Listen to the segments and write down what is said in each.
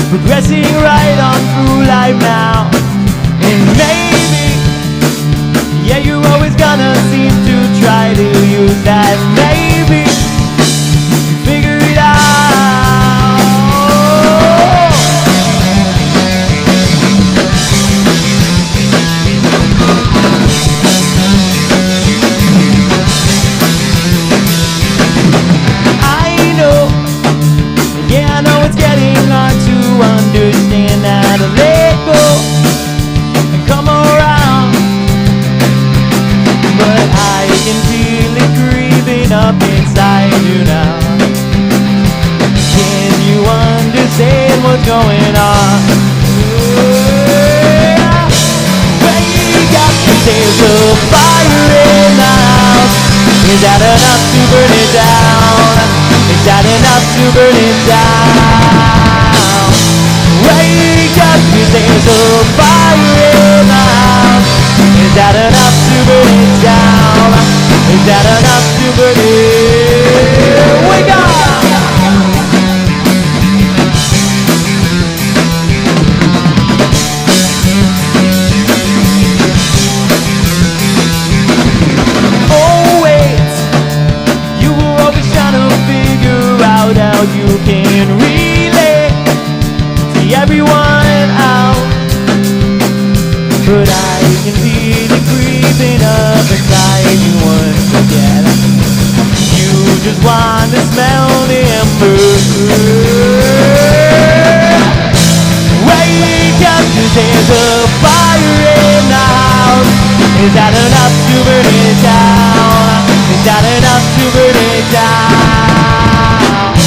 progressing right on through life now. And maybe, yeah, you're always gonna seem to try to use that maybe to figure it out. I know, yeah, I know it's getting hard to understand how to let go and come around, but I can feel it creeping up inside you now. Can you understand what's going on? Wake up, 'cause there's a fire in the house. Is that enough to burn it down? Is that enough to burn it down? Wake up, 'cause there's a fire in the house. Is that enough to burn it down? Is that enough to burn it? Wake up! Oh wait, you were always trying to figure out how you can relate to everyone out, but I can feel it creeping up inside you once again. You just want to smell the embers. Wake up, 'cause there's a fire in the house. Is that enough to burn it down? Is that enough to burn it down?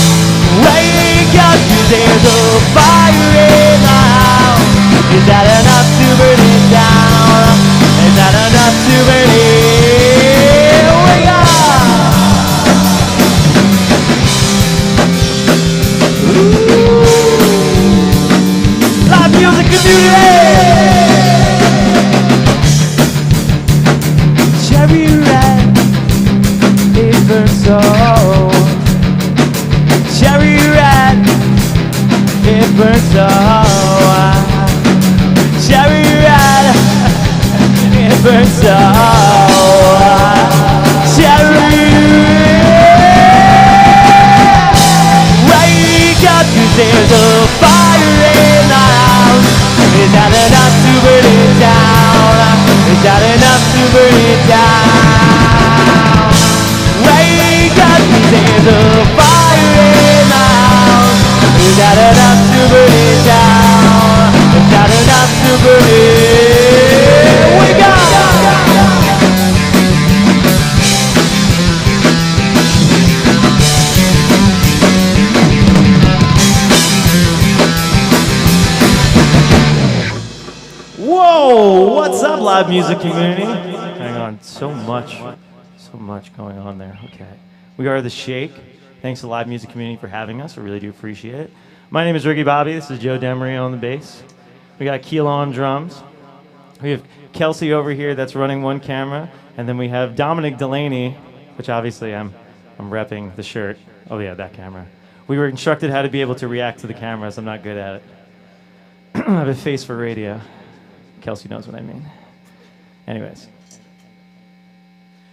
Wake up, 'cause there's a fire in the house. Is that enough to burn it down? Is that enough to burn it? Wake up! Ooh. Live music community! Cherry red, it burns so. Cherry red, it burns so. Cherry red, it burns so. Cherry red, wake up, 'cause there's a fire in the house. Is that enough to burn it down? Is that enough to burn it down? Wake up, 'cause there's a fire in the house. Is that enough to burn it down? Is that enough to burn it? Wake up! Whoa! What's up, live music community? Hang on, so much going on there. Okay. We are The Shake. Thanks to the live music community for having us. I really do appreciate it. My name is Reggae Bobby. This is Joe Demery on the bass. We got Keela on drums. We have Kelsey over here that's running one camera. And then we have Dominic Delaney, which obviously I'm repping the shirt. Oh yeah, that camera. We were instructed how to be able to react to the cameras. I'm not good at it. I have a face for radio. Kelsey knows what I mean. Anyways.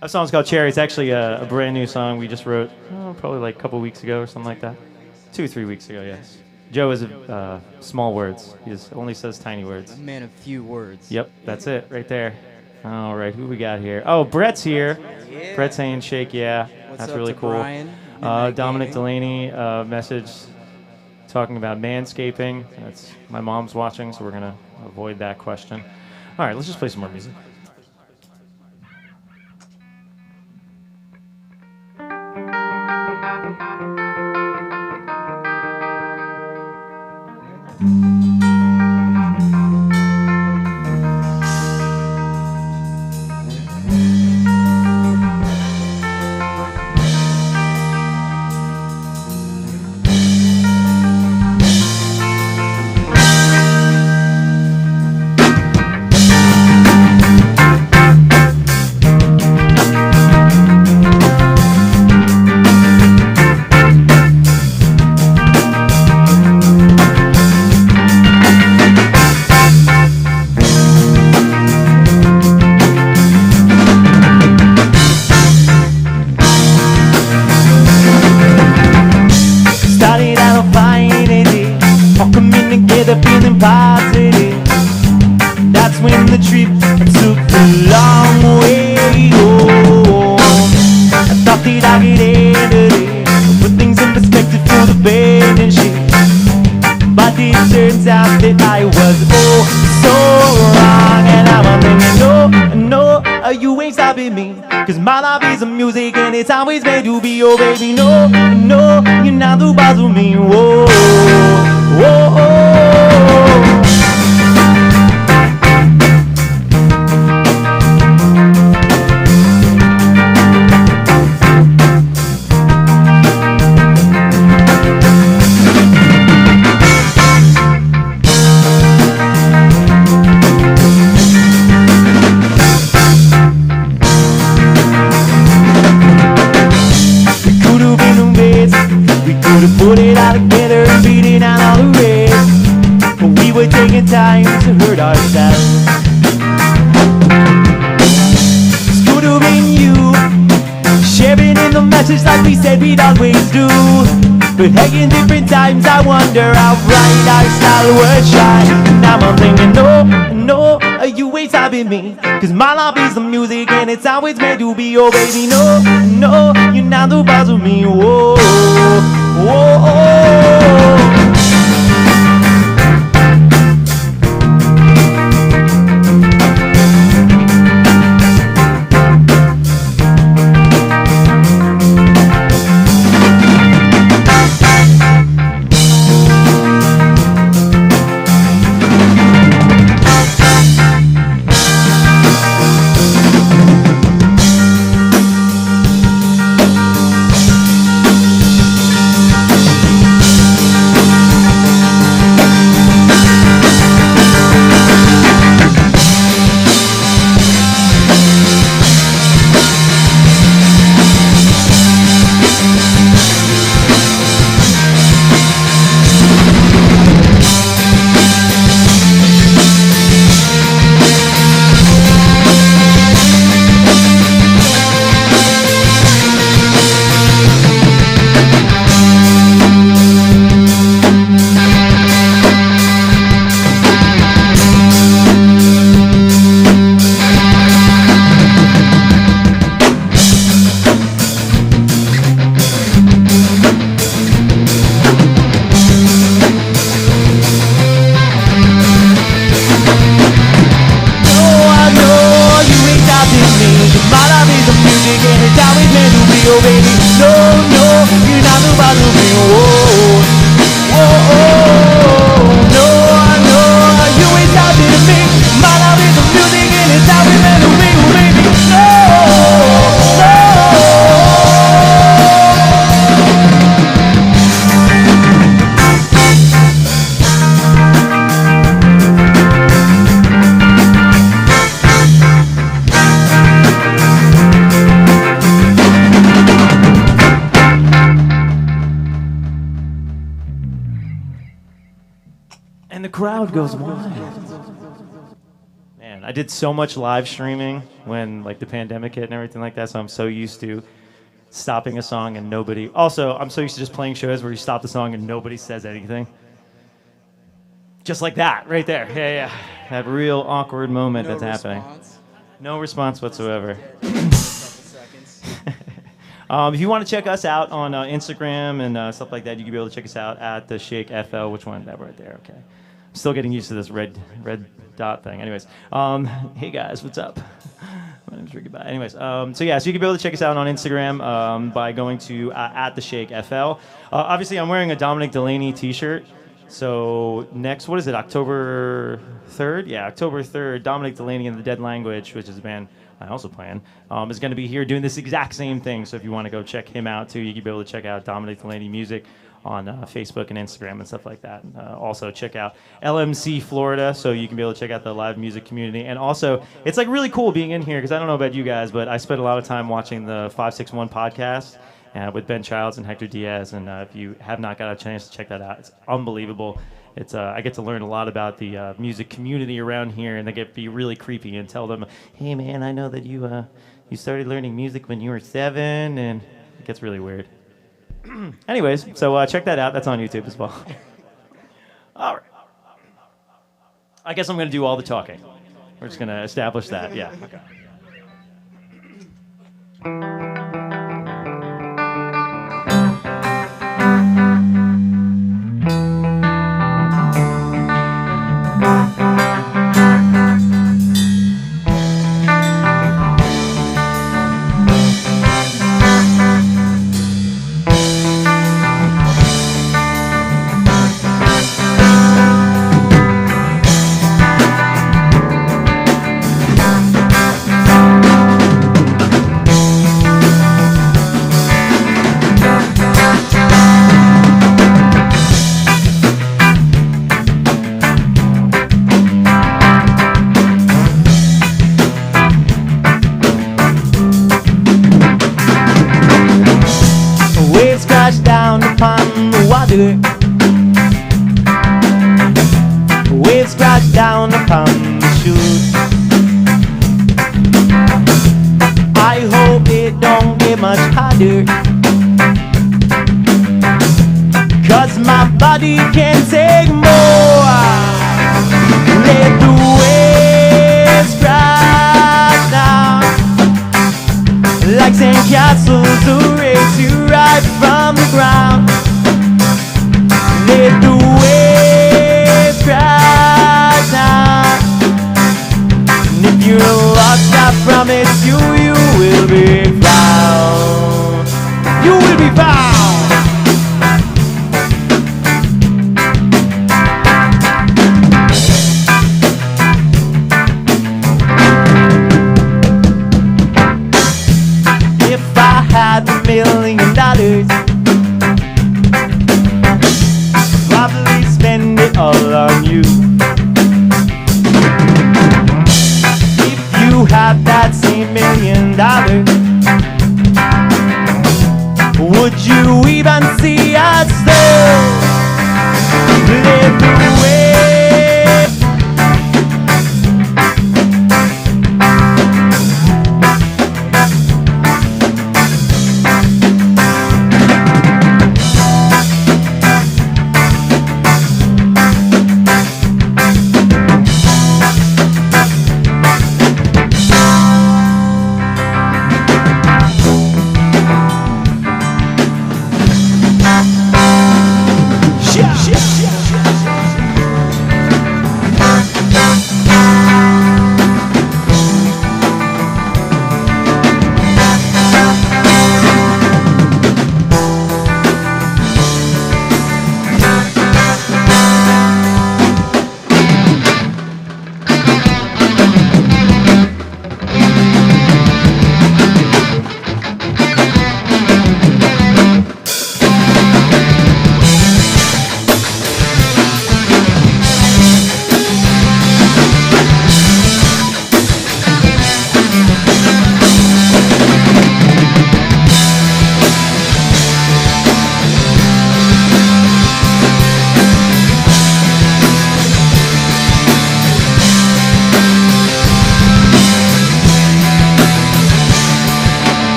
That song's called Cherry. It's actually a brand new song we just wrote probably like a couple weeks ago or something like that. 2 or 3 weeks ago, yes. Joe is small words. He only says tiny words. A man of few words. Yep, that's it right there. All right, who we got here? Oh, Brett's here. Yeah. Brett's saying shake, yeah. What's that's up really to cool. Brian? Dominic Delaney message talking about manscaping. That's my mom's watching, so we're going to avoid that question. All right, let's just play some more music. started out on finding it, all coming together feeling positive. That's when the trip took a long way home. I thought that I could handle it, put things in perspective for the band and shit. But it turns out that I was oh so wrong. And now I'm thinking, no, you ain't stopping me, cause my life is a music and it's always meant to be. Oh baby, no, you're not the boss of me. Whoa, whoa, oh. Put it all together and beating out all the rest, but we were taking time to hurt ourselves. It's good to be you, sharing in the message like we said we'd always do. But hey, in different times I wonder how bright our style would shine. Now I'm thinking, no, you ain't stopping me, cause my life is the music and it's always meant to be. Oh baby, no, you're not the boss of me. Whoa, whoa. Crowd goes wild. Man, I did so much live streaming when like the pandemic hit and everything like that, so I'm so used to stopping a song and nobody. Also, I'm so used to just playing shows where you stop the song and nobody says anything. Just like that, right there. Yeah. That real awkward moment that's happening. No response whatsoever. If you want to check us out on Instagram and stuff like that, you can be able to check us out at the Shake FL. Which one? That right there. Okay. I'm still getting used to this red dot thing. Anyways, hey guys, what's up? My name's Ricky. Anyways, so you can be able to check us out on Instagram by going to at the Shake FL. Obviously, I'm wearing a Dominic Delaney T-shirt. So next, what is it? October 3rd? Yeah, October 3rd. Dominic Delaney and the Dead Language, which is a band I also play in, is going to be here doing this exact same thing. So if you want to go check him out too, you can be able to check out Dominic Delaney music on Facebook and Instagram and stuff like that. Also check out LMC Florida, so you can be able to check out the live music community. And also, it's like really cool being in here, because I don't know about you guys, but I spent a lot of time watching the 561 podcast with Ben Childs and Hector Diaz. And if you have not got a chance to check that out, it's unbelievable. It's I get to learn a lot about the music community around here, and they get to be really creepy and tell them, hey man, I know that you started learning music when you were 7, and it gets really weird. Anyways, so check that out. That's on YouTube as well. All right. I guess I'm going to do all the talking. We're just going to establish that. Yeah. Okay. Waves crash down upon the shore. I hope it don't get much harder, 'cause my body can take more. Let the waves crash down like sand castles to raise you right from the ground. Let the waves crash down. And if you're lost, I promise you, you will be found. You will be found. If I had $1 million, probably spend it all on you. If you had that same $1 million, would you even see us still? Let the waves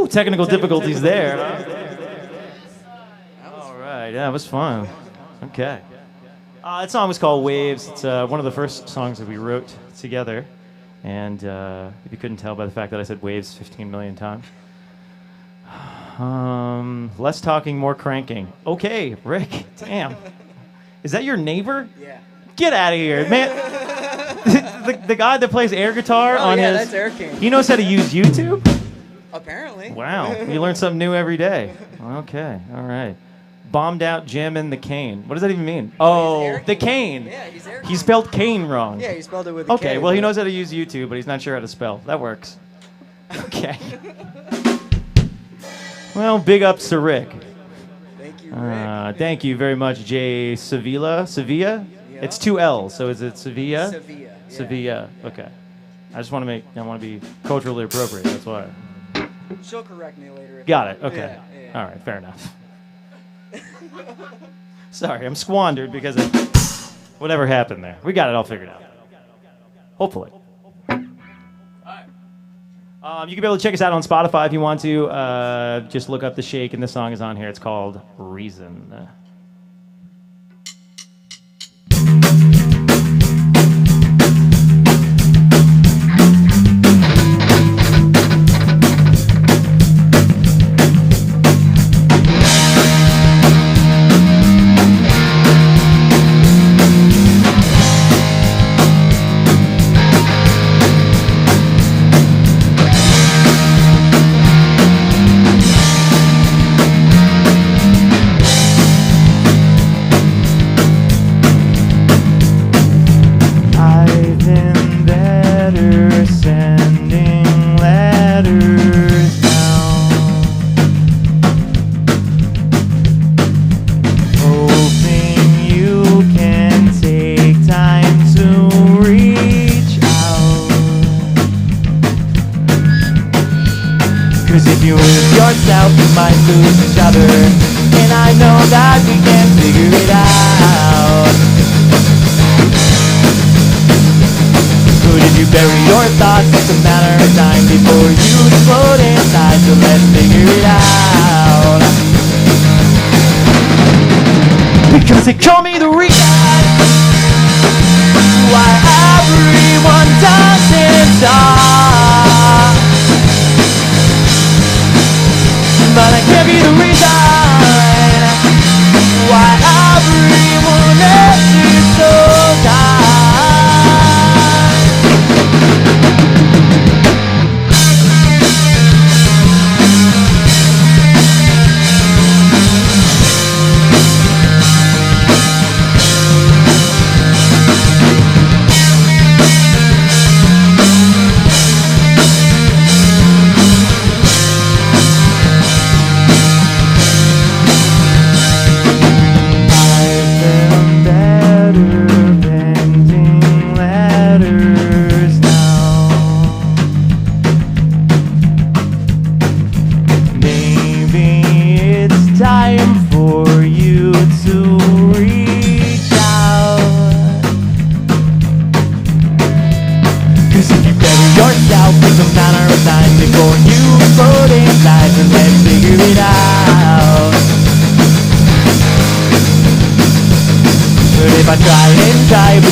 technical difficulties there. All right, yeah, it was fun. Okay. That song was called Waves. It's one of the first songs that we wrote together. And if you couldn't tell by the fact that I said waves 15 million times. Less talking, more cranking. Okay, Rick, damn. Is that your neighbor? Yeah. Get out of here, man. the guy that plays air guitar on his... that's Air King. He knows how to use YouTube? Apparently. Wow, you learn something new every day. Okay, all right. Bombed out Jim and the cane. What does that even mean? Oh, the cane. Yeah, he's Air King. He spelled cane wrong. Yeah, he spelled it with a Okay, K, well, he but- knows how to use YouTube, but he's not sure how to spell. That works. Okay. Well, big ups to Rick. Thank you, Rick. Thank you very much, Jay Sevilla. Sevilla? Yeah. It's 2 L's, so is it Sevilla? Sevilla. Yeah. Sevilla, okay. I just want to be culturally appropriate. That's why. She'll correct me later. Got it. Okay. Yeah. All right. Fair enough. Sorry, I'm squandered because of whatever happened there. We got it all figured out. Hopefully. You can be able to check us out on Spotify if you want to. Just look up The Shake, and this song is on here. It's called Reason. We might lose each other, and I know that we can figure it out. But if you bury your thoughts, it's a matter of time before you explode inside, so let's figure it out. Because they call me the reason why everyone doesn't talk. But I can't be the reason why everyone else is so tired. But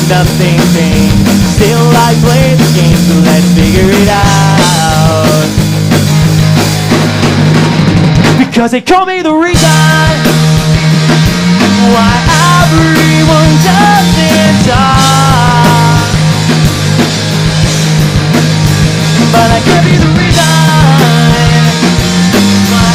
nothing changed. Still I play the game, so let's figure it out. Because they call me the reason why everyone doesn't talk. But I can't be the reason why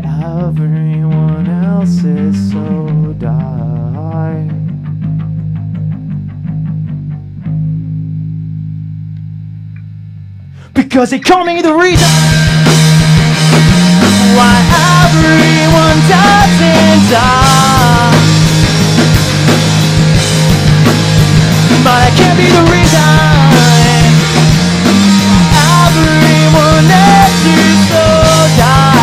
everyone else is so tired. Because they call me the reason why everyone doesn't talk. But I can't be the reason everyone else is so tired.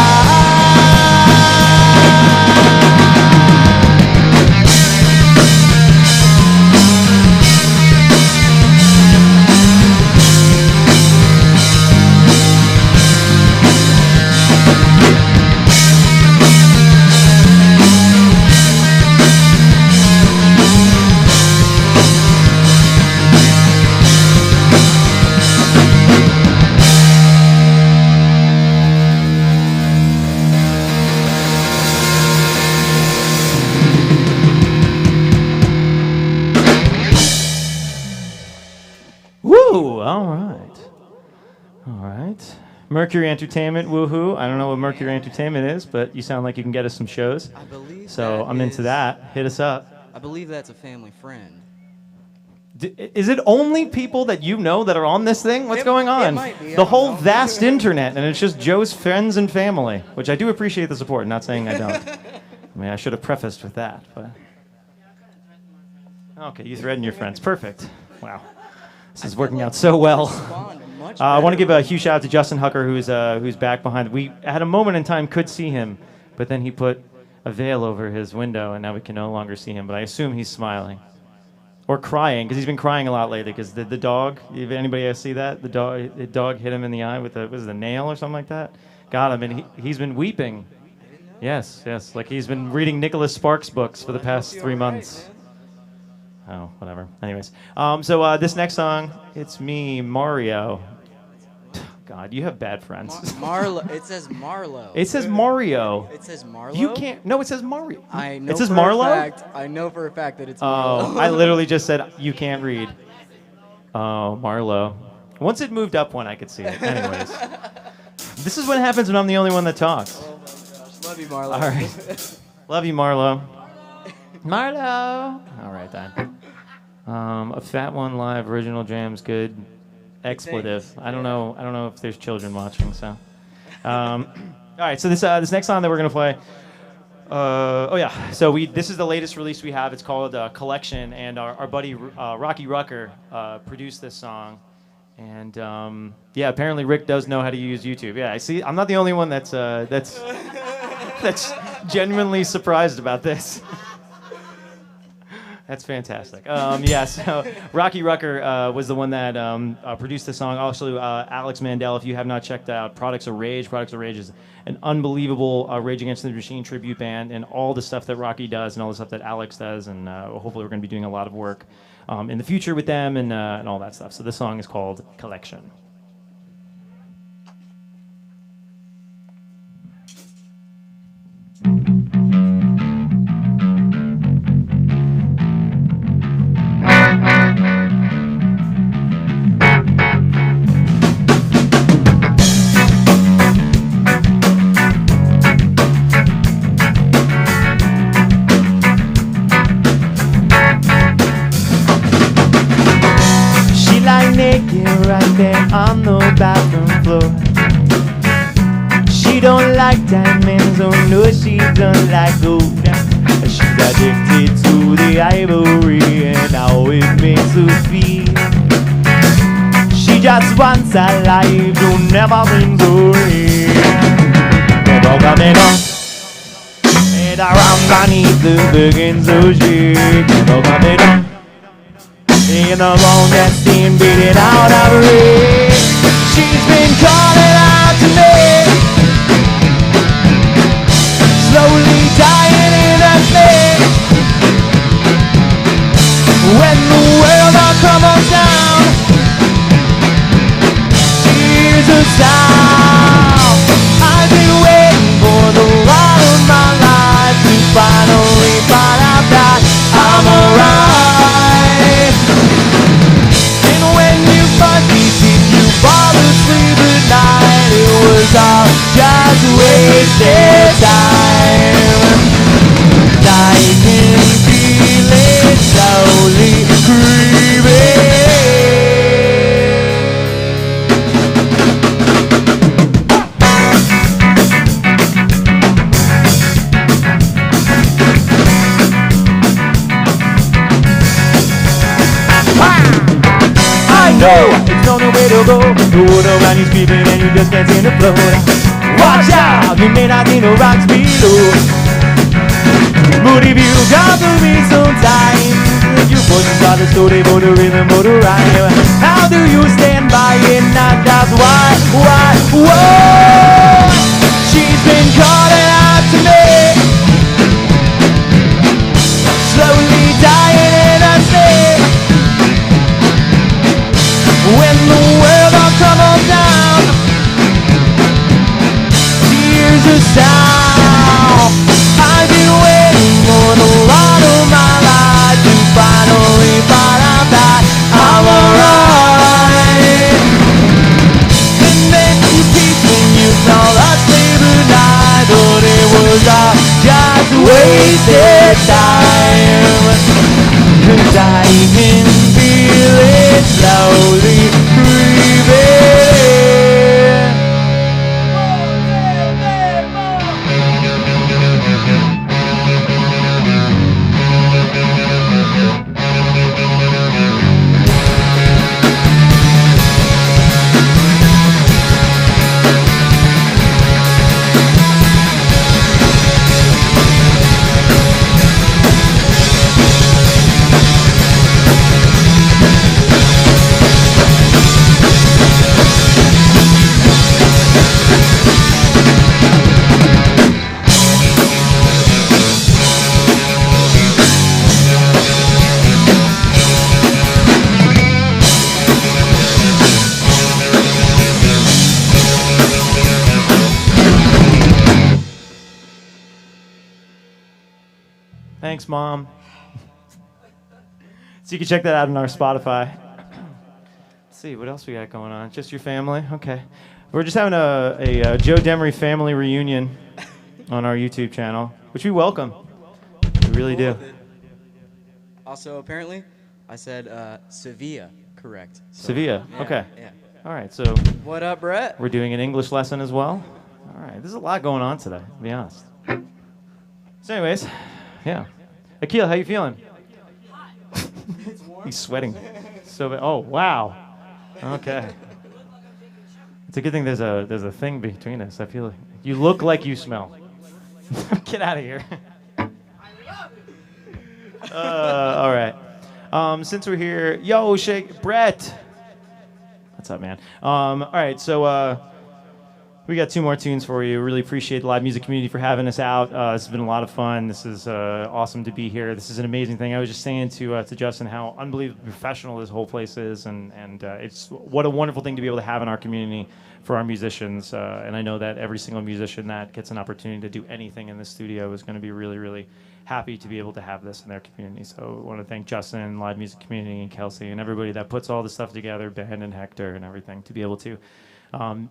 Mercury Entertainment, woohoo. I don't know what Mercury Entertainment is, but you sound like you can get us some shows. I believe So I'm into that. Hit us up. I believe that's a family friend. Is it only people that you know that are on this thing? What's going on? It might be. The whole vast internet, and it's just Joe's friends and family, which I do appreciate the support. Not saying I don't. I mean, I should have prefaced with that, but. Okay, you threaten your friends. Perfect. Wow. This is working out so well. I want to give a huge shout out to Justin Hucker, who's back behind. We at a moment in time could see him, but then he put a veil over his window, and now we can no longer see him. But I assume he's smiling or crying, because he's been crying a lot lately. Because the dog, if anybody else see that, the dog hit him in the eye with a nail or something like that. Got him, and he's been weeping. Yes, like he's been reading Nicholas Sparks books for the past 3 months. Oh, whatever. Anyways, so this next song, it's me, Mario. God, you have bad friends. Marlo. It says Marlo. It says Mario. It says Marlo. You can't. No, it says Mario. I know it says for Marlo. A fact, I know for a fact that it's Marlo. Oh, I literally just said you can't read. Oh, Marlo. Once it moved up one, I could see it. Anyways, this is what happens when I'm the only one that talks. Oh my gosh, love you, Marlo. All right, love you, Marlo. Marlo. All right then. A Fat One Live original jam's good. Expletive. I don't know if there's children watching. So, all right. So this next song that we're gonna play. So this is the latest release we have. It's called Collection, and our buddy Rocky Rucker produced this song. And apparently Rick does know how to use YouTube. Yeah, I see. I'm not the only one that's genuinely surprised about this. That's fantastic. So Rocky Rucker was the one that produced the song. Also, Alex Mandel, if you have not checked out Products of Rage is an unbelievable Rage Against the Machine tribute band, and all the stuff that Rocky does and all the stuff that Alex does, and hopefully we're going to be doing a lot of work in the future with them and all that stuff. So this song is called Collection. Right there on the bathroom floor. She don't like diamonds, oh no, she don't like gold. She's addicted to the ivory and how it makes her feel. She just wants a life, don't never bring her in. Never coming on, and around beneath the begins to shake. Never coming on. In the morning, steam beating out of her head. She's been calling out to me, slowly dying in her sleep. When the world all crumbles down, she hears a sound. I've been waiting for the ride of my life to finally find out that I'm alright. And when you finally did, you fall asleep at night. It was all just wasted time. I can feel it slowly creeping. I know it's on the way to go. The world around you's creeping and you just can't seem to float. Watch out, you may not need no rocks below. But if you got to be sometimes, your voices are the story for the rhythm or the rhyme. How do you stand by it? Not that's why, whoa. She's been calling out to me, slowly dying in her sleep. When the world all crumbles down, here's a sound. I've been waiting for the lot of my life to finally find out that I'm alright. And then you keep was all just wasted time. 'Cause I can feel it slowly creeping. Thanks, Mom. So you can check that out on our Spotify. Let's see, what else we got going on? Just your family? Okay. We're just having a Joe Demery family reunion on our YouTube channel, which we welcome. We really do. Also, apparently, I said Sevilla, correct. So, Sevilla, yeah, okay. Yeah. All right, so What up, Brett? we're doing an English lesson as well. All right, there's a lot going on today, to be honest. So anyways, yeah. Akil, how you feeling? He's sweating. So, oh, wow. Okay. It's a good thing there's a thing between us. I feel like you look like you smell. Get out of here. All right. Since we're here, yo, Shake, Brett. What's up, man? All right, so we got 2 more tunes for you. Really appreciate the live music community for having us out. This has been a lot of fun. This is awesome to be here. This is an amazing thing. I was just saying to Justin how unbelievably professional this whole place is, and it's what a wonderful thing to be able to have in our community for our musicians. And I know that every single musician that gets an opportunity to do anything in the studio is going to be really, really happy to be able to have this in their community. So I want to thank Justin, live music community, and Kelsey, and everybody that puts all this stuff together, Ben and Hector and everything, to be able to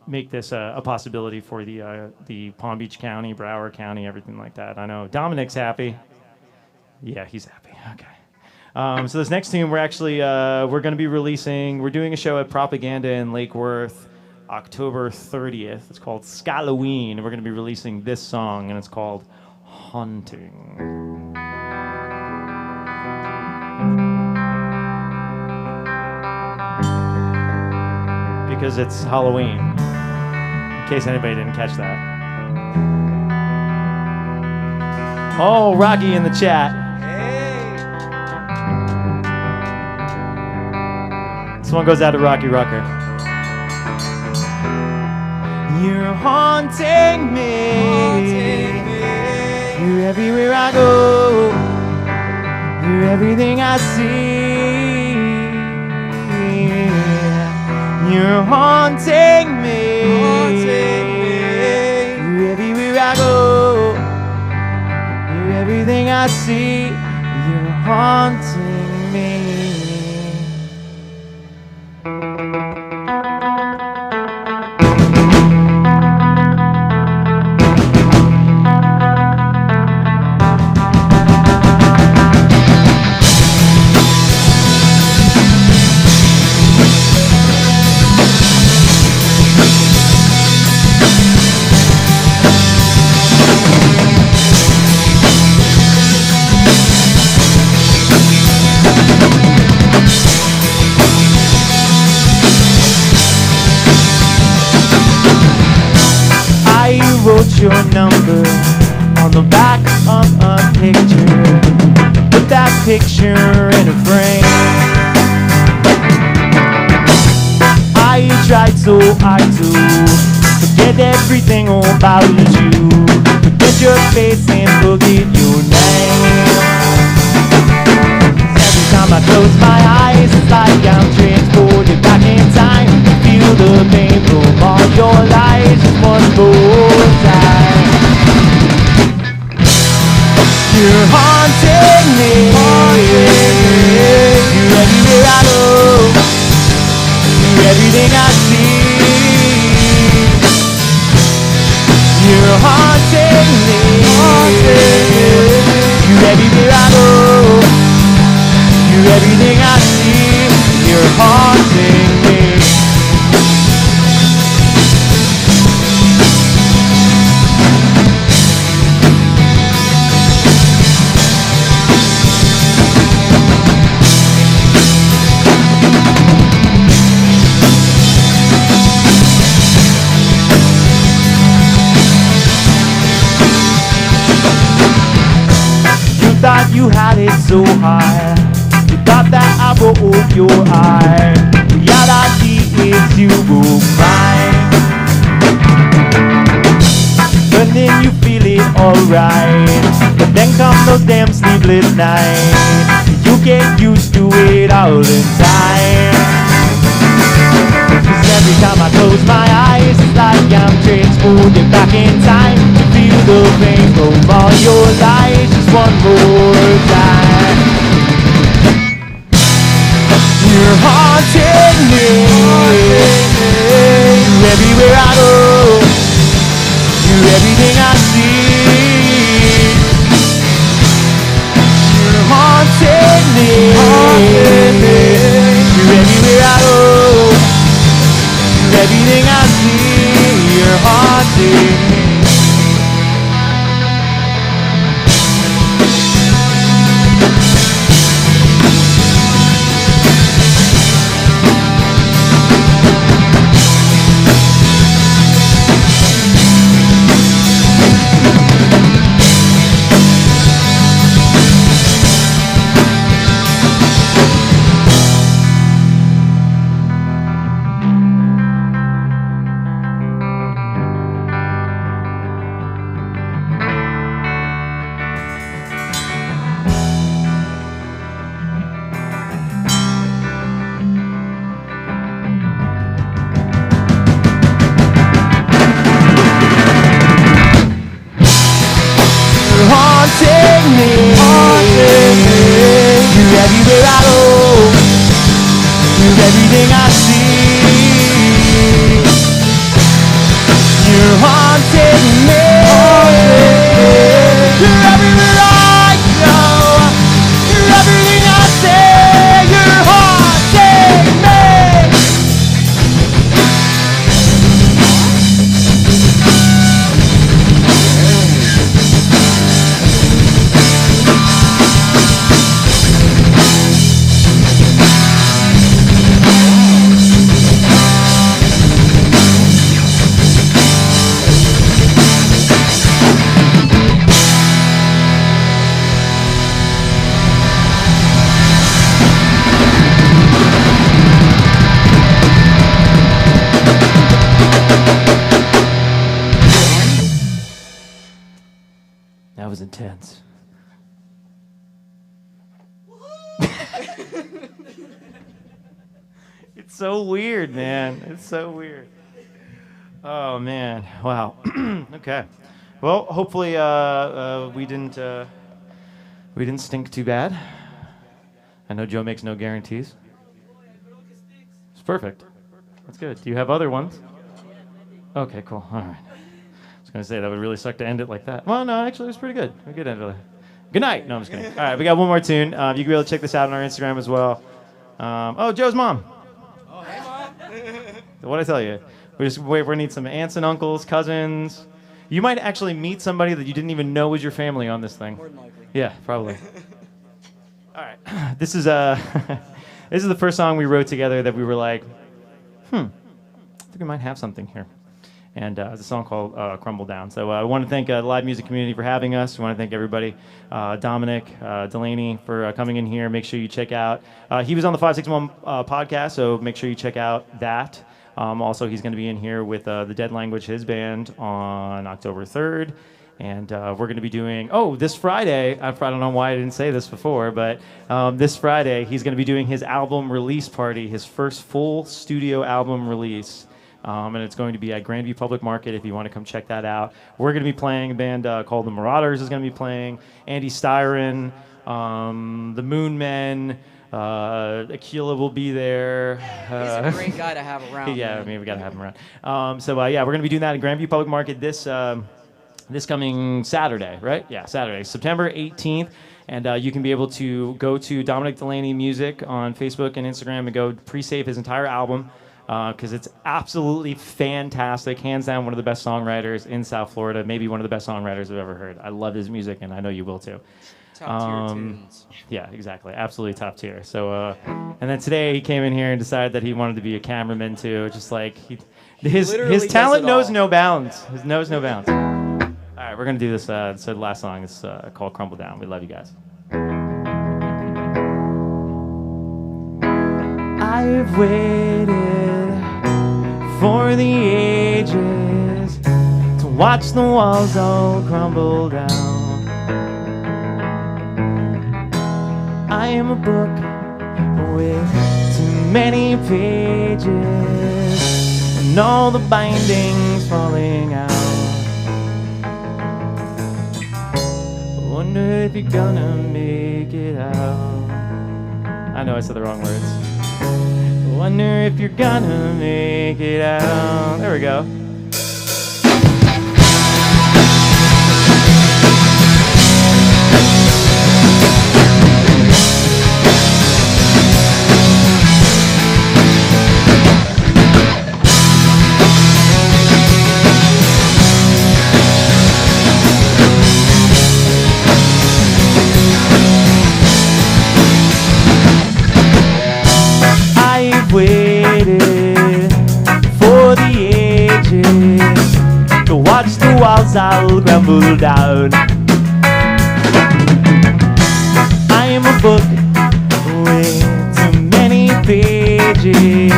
make this a possibility for the Palm Beach County, Broward County, everything like that. I know Dominic's happy. Yeah, he's happy. Okay. So this next tune, we're actually we're going to be releasing. We're doing a show at Propaganda in Lake Worth, October 30th. It's called Scalloween, and we're going to be releasing this song, and it's called Haunting. Because it's Halloween, in case anybody didn't catch that. Oh, Rocky in the chat. Hey! This one goes out to Rocky Rucker. You're haunting me. You're everywhere I go. You're everything I see. You're haunting me. You're everywhere I go. You're everything I see. You're haunting me. Wrote your number on the back of a picture. Put that picture in a frame. I tried so hard to forget everything about you. Forget your face and forget your name. Every time I close my eyes, it's like I'm transported back in time. Feel the pain from all your lies just one more time. You're haunting me. You're everywhere I go. You're everything I see. You're haunting me. you had it so high. You thought that I broke your eye. Reality is you broke mine. But then you feel it alright. But then come those damn sleepless nights. You get used to it all in time. Cause every time I close my eyes, it's like I'm transported back in time to feel the pain from all your lies just one more time. You're haunting me. You're everywhere I go. You're everything I see. You're haunting me. You're everywhere I go. You're everything I see. You're haunting me. Everything I see, you're haunting me. You're everywhere I go. You're everything I say. You're haunting me. That was intense. It's so weird, man. It's so weird. Oh man! Wow. Okay. Well, hopefully we didn't stink too bad. I know Joe makes no guarantees. It's perfect. That's good. Do you have other ones? Okay, cool. All right. I was going to say that would really suck to end it like that. Well, no, actually, it was pretty good. We could end it. Good night. No, I'm just kidding. All right, we got one more tune. You can be able to check this out on our Instagram as well. Oh, Joe's mom. Oh, hey, Mom. What'd I tell you? We're going to need some aunts and uncles, cousins. You might actually meet somebody that you didn't even know was your family on this thing. More than likely. Yeah, probably. All right. This is this is the first song we wrote together that we were like, I think we might have something here. And it's a song called Crumble Down. So I want to thank the live music community for having us. I want to thank everybody, Dominic, Delaney, for coming in here. Make sure you check out. He was on the 561 podcast, so make sure you check out that. Also, he's going to be in here with the Dead Language, his band, on October 3rd. And we're going to be doing, this Friday, I don't know why I didn't say this before, but this Friday, he's going to be doing his album release party, his first full studio album release. And it's going to be at Grandview Public Market if you want to come check that out. We're going to be playing a band called The Marauders is going to be playing. Andy Styron, the Moon Men, Aquila will be there. He's a great guy to have around. Yeah, man. I mean, we got to have him around. We're going to be doing that at Grandview Public Market this coming Saturday, right? Yeah, Saturday, September 18th. And you can be able to go to Dominic Delaney Music on Facebook and Instagram and go pre-save his entire album. Because it's absolutely fantastic. Hands down, one of the best songwriters in South Florida. Maybe one of the best songwriters I've ever heard. I love his music, and I know you will too. Top tier tunes. Yeah, exactly. Absolutely top tier. So, and then today he came in here and decided that he wanted to be a cameraman too. Just like his talent knows no bounds. His knows no bounds. All right, we're gonna do this. So the last song is called "Crumble Down." We love you guys. I've waited for the ages to watch the walls all crumble down. I am a book with too many pages and all the bindings falling out. I wonder if you're gonna make it out. I know I said the wrong words. I wonder if you're gonna make it out. There we go. Waited for the ages to watch the walls all crumble down. I am a book with too many pages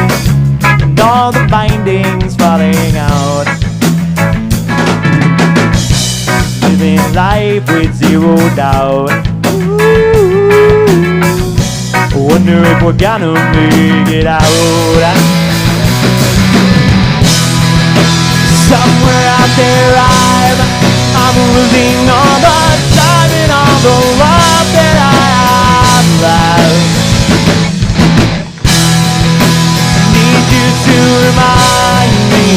and all the bindings falling out. Living life with zero doubt. Wonder if we're gonna make it out. Somewhere out there I'm losing all the time and all the love that I have left. I need you to remind me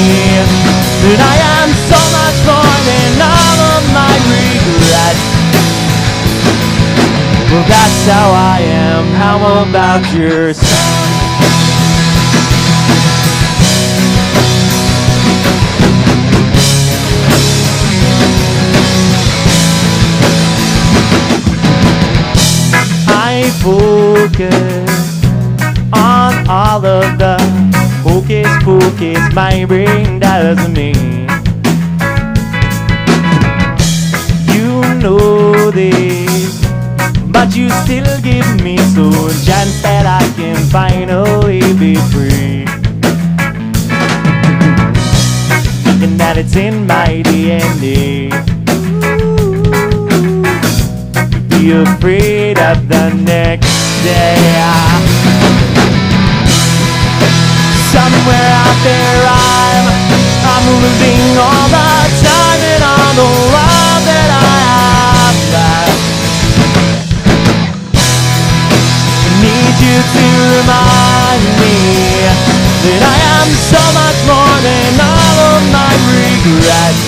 that I am so much more than all of my regrets. Well, that's how I am. How about yourself? I focus on all of the hocus pocus my brain does me. You know this, but you still give me so a chance that I can finally be free. And that it's in my DNA to be afraid of the next day. Somewhere out there I'm losing all the time and all the love that I have left. Need you to remind me that I am so much more than all of my regrets.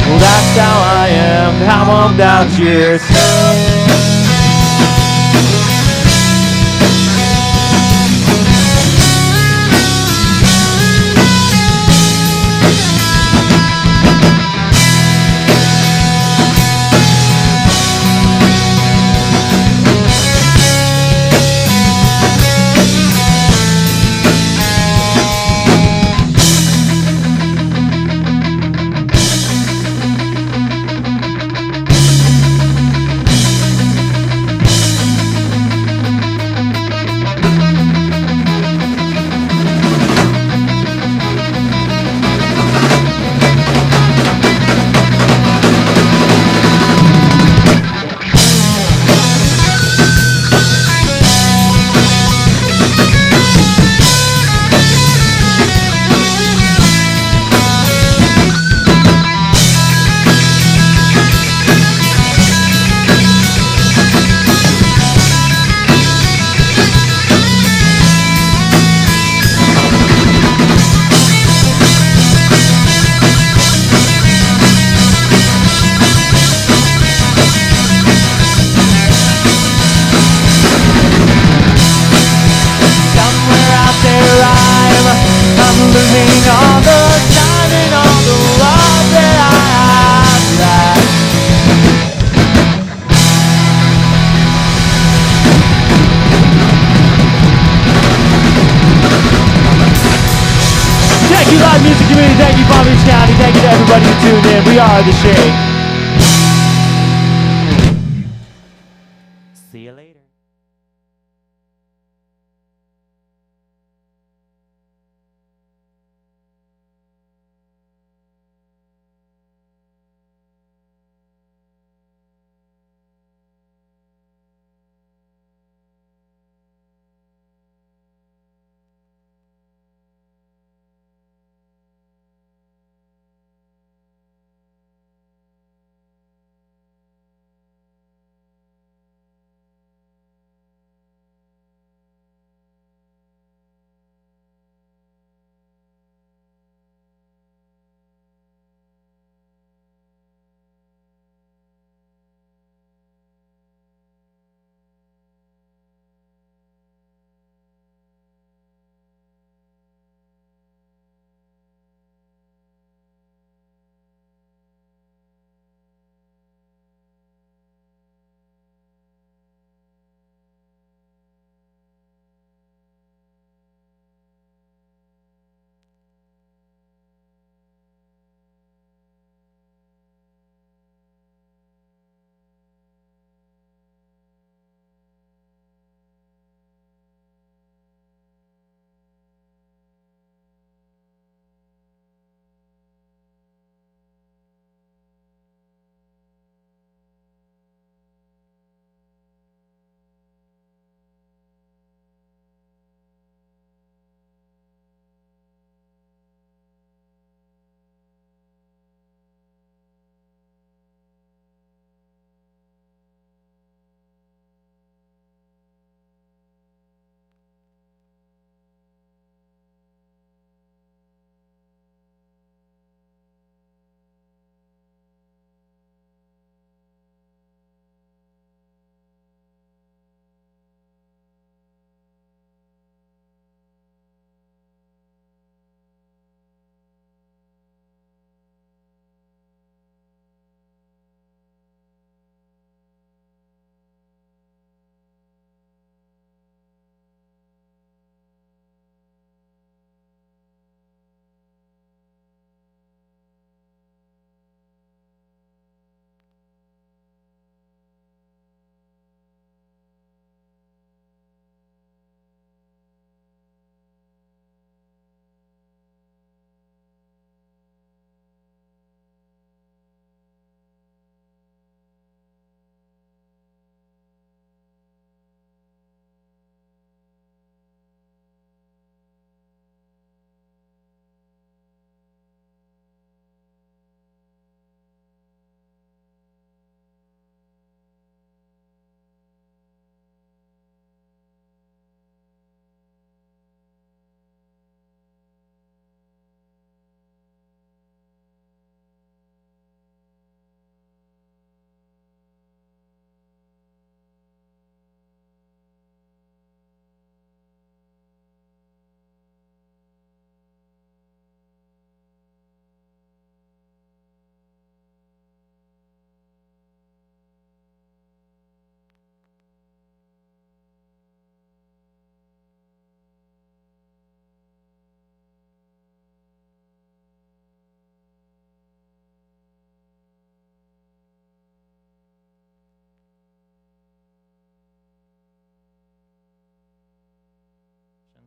Well, that's how I am. How about yourself? Music community, thank you, Palm Beach County. Thank you to everybody who tuned in. We are The Shake. See you later.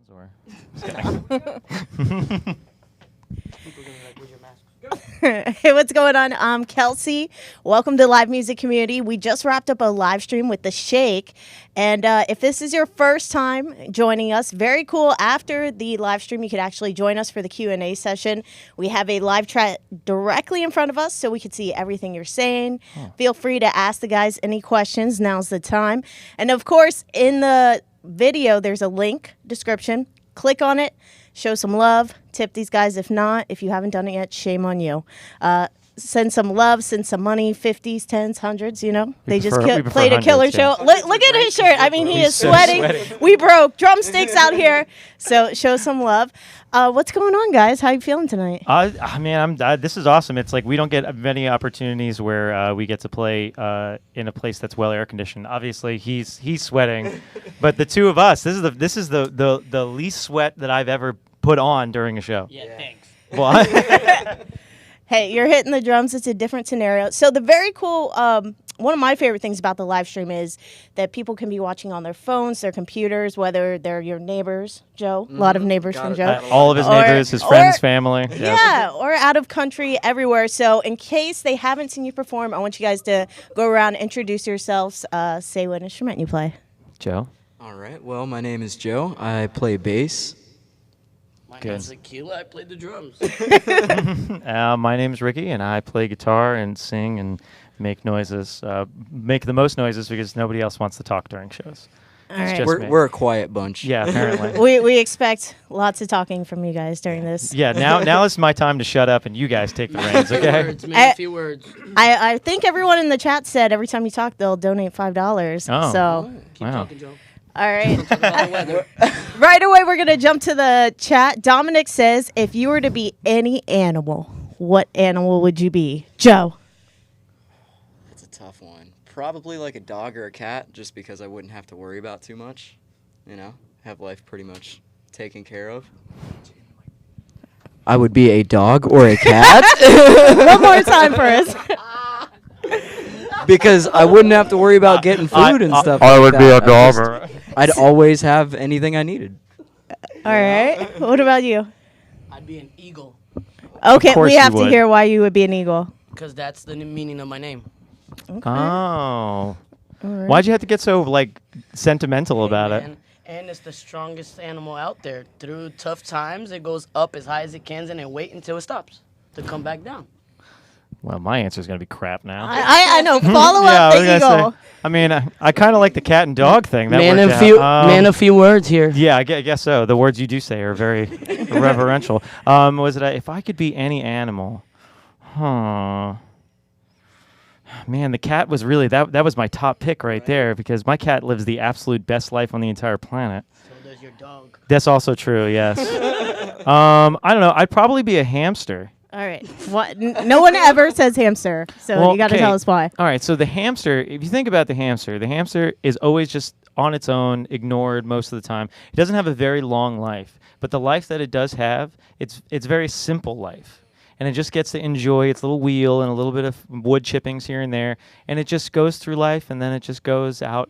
questions or. Just kidding. Hey, what's going on? I'm Kelsey. Welcome to Live Music Community. We just wrapped up a live stream with The Shake. And if this is your first time joining us, very cool. After the live stream, you could actually join us for the Q&A session. We have a live chat directly in front of us so we can see everything you're saying. Feel free to ask the guys any questions. Now's the time. And of course, in the video, there's a link description. Click on it. Show some love. Tip these guys. If not, if you haven't done it yet, shame on you. Send some love, send some money, 50s, 10s, 100s, you know. They just played a killer show. Look at his shirt. I mean, he is sweating. We broke drumsticks out here. So show some love. What's going on, guys? How you feeling tonight? This is awesome. It's like we don't get many opportunities where we get to play in a place that's well air conditioned. Obviously, he's sweating, but the two of us, this is the least sweat that I've ever put on during a show. Yeah, thanks. Well, Hey, you're hitting the drums. It's a different scenario. So the very cool, one of my favorite things about the live stream is that people can be watching on their phones, their computers, whether they're your neighbors, Joe. A lot of neighbors from Joe. all of his neighbors, his friends, family. Yeah, or out of country, everywhere. So in case they haven't seen you perform, I want you guys to go around, introduce yourselves, say what instrument you play. Joe. All right. Well, my name is Joe. I play bass. My Good. name's Aquila. I play the drums. My name's Ricky, and I play guitar and sing and make noises. Make the most noises because nobody else wants to talk during shows. All right. just me. We're a quiet bunch. Yeah, apparently. We expect lots of talking from you guys during this. Yeah, now it's my time to shut up and you guys take the reins, Few okay? words, man. A few words. I think everyone in the chat said every time you talk, they'll donate $5. Oh. So, Keep Wow. talking, Joe. all right. Talk about the weather. Right away, we're going to jump to the chat. Dominic says, if you were to be any animal, what animal would you be? Joe. That's a tough one. Probably like a dog or a cat, just because I wouldn't have to worry about too much. You know, have life pretty much taken care of. I would be a dog or a cat. One more time for us. Because I wouldn't have to worry about getting food and stuff. like that. I'd always have anything I needed. All right. What about you? I'd be an eagle, Okay, course we you have to would. hear why you would be an eagle. because that's the meaning of my name. Okay. Oh. All right. Why'd you have to get so, like, sentimental about it? And it's the strongest animal out there. Through tough times, it goes up as high as it can and then wait until it stops to come back down. Well, my answer's going to be crap now. I know. Follow Yeah, I up was the gonna eagle. say, I mean, I kind of like the cat and dog thing. That Man, worked a out. few words here. Yeah, I guess so. The words you do say are very reverential. If I could be any animal? Huh. Man, the cat was really, that was my top pick right there because my cat lives the absolute best life on the entire planet. So does your dog. That's also true, yes. I don't know. I'd probably be a hamster. All right. What? No one ever says hamster, so Well, you got to okay. tell us why. All right, so the hamster, if you think about the hamster is always just on its own, ignored most of the time. It doesn't have a very long life, but the life that it does have, it's very simple life. And it just gets to enjoy its little wheel and a little bit of wood chippings here and there, and it just goes through life, and then it just goes out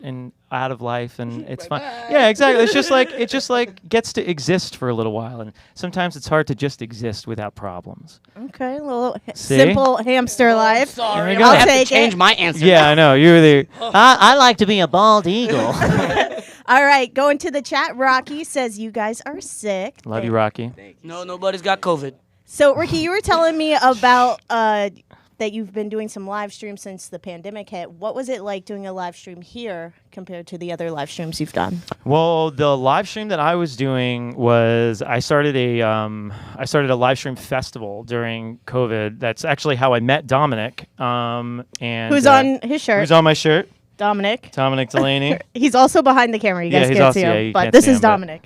of life, and it's fine. Yeah, exactly. It just like gets to exist for a little while, and sometimes it's hard to just exist without problems. Okay, a little See? simple hamster life. Sorry, There you I'm go. gonna have Take to change it. my answer. Yeah, I know. You're the. I like to be a bald eagle. All right, going to the chat. Rocky says you guys are sick. Love you, Rocky. No, nobody's got COVID. So, Ricky, you were telling me about that you've been doing some live streams since the pandemic hit. What was it like doing a live stream here compared to the other live streams you've done? Well, the live stream that I was doing was I started a live stream festival during COVID. That's actually how I met Dominic. And Who's on his shirt? Who's on my shirt? Dominic. Dominic Delaney. He's also behind the camera. You guys he's can't also, see him, you but can't this see is him, but Dominic.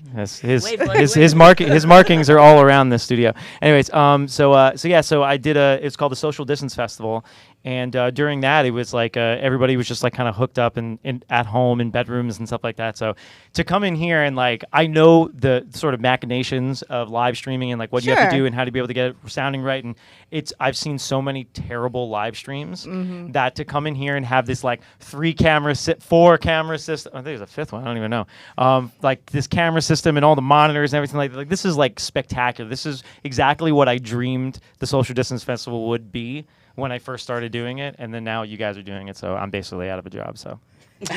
Wait, buddy, his markings are all around this studio. Anyways, so I did it's called the Social Distance Festival, And during that, it was like everybody was just like kind of hooked up and at home in bedrooms and stuff like that. So to come in here and like I know the sort of machinations of live streaming and like what you have to do and how to be able to get it sounding right. And I've seen so many terrible live streams that to come in here and have this like 4 camera system. I think there's a 5th one. I don't even know. Like this camera system and all the monitors and everything like this is like spectacular. This is exactly what I dreamed the Social Distance Festival would be when I first started doing it, and then now you guys are doing it, so I'm basically out of a job. So,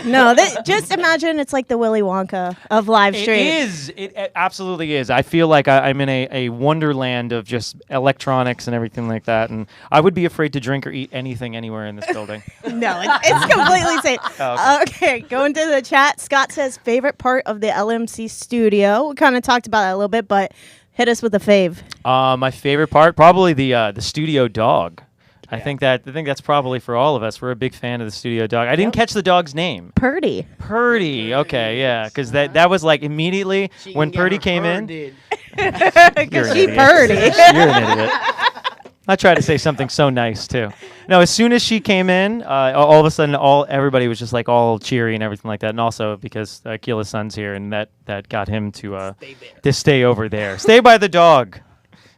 No, just imagine it's like the Willy Wonka of live stream. it is. It absolutely is. I feel like I'm in a wonderland of just electronics and everything like that, and I would be afraid to drink or eat anything anywhere in this building. No, it's completely safe. Oh, Okay, going to the chat. Scott says favorite part of the LMC studio. We kind of talked about that a little bit, but hit us with a fave. My favorite part, probably the studio dog. I think that's probably for all of us. We're a big fan of the studio dog. I didn't catch the dog's name. Purdy. Purdy. Okay, yeah, because that was like immediately when Purdy came in. You're Because an she idiot. purdy. You're an idiot. I tried to say something so nice too. No, as soon as she came in, all of a sudden, everybody was just like all cheery and everything like that. And also because Akila's son's here, and that got him to stay over there, stay by the dog.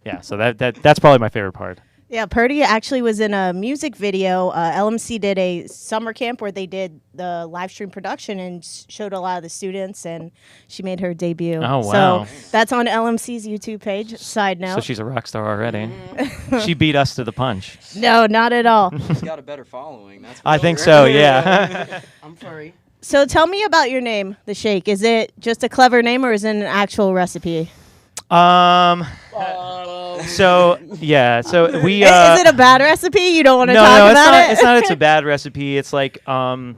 Yeah, so that's probably my favorite part. Yeah, Purdy actually was in a music video. LMC did a summer camp where they did the live stream production and showed a lot of the students, and she made her debut. Oh, wow. So that's on LMC's YouTube page. Side note. So she's a rock star already. She beat us to the punch. No, not at all. She's got a better following. That's for I think sure. so, yeah. I'm furry. So tell me about your name, The Shake. Is it just a clever name or is it an actual recipe? So yeah, so we. Is it a bad recipe? You don't want to no, talk no, about it? it's not. It's a bad recipe. It's like I'm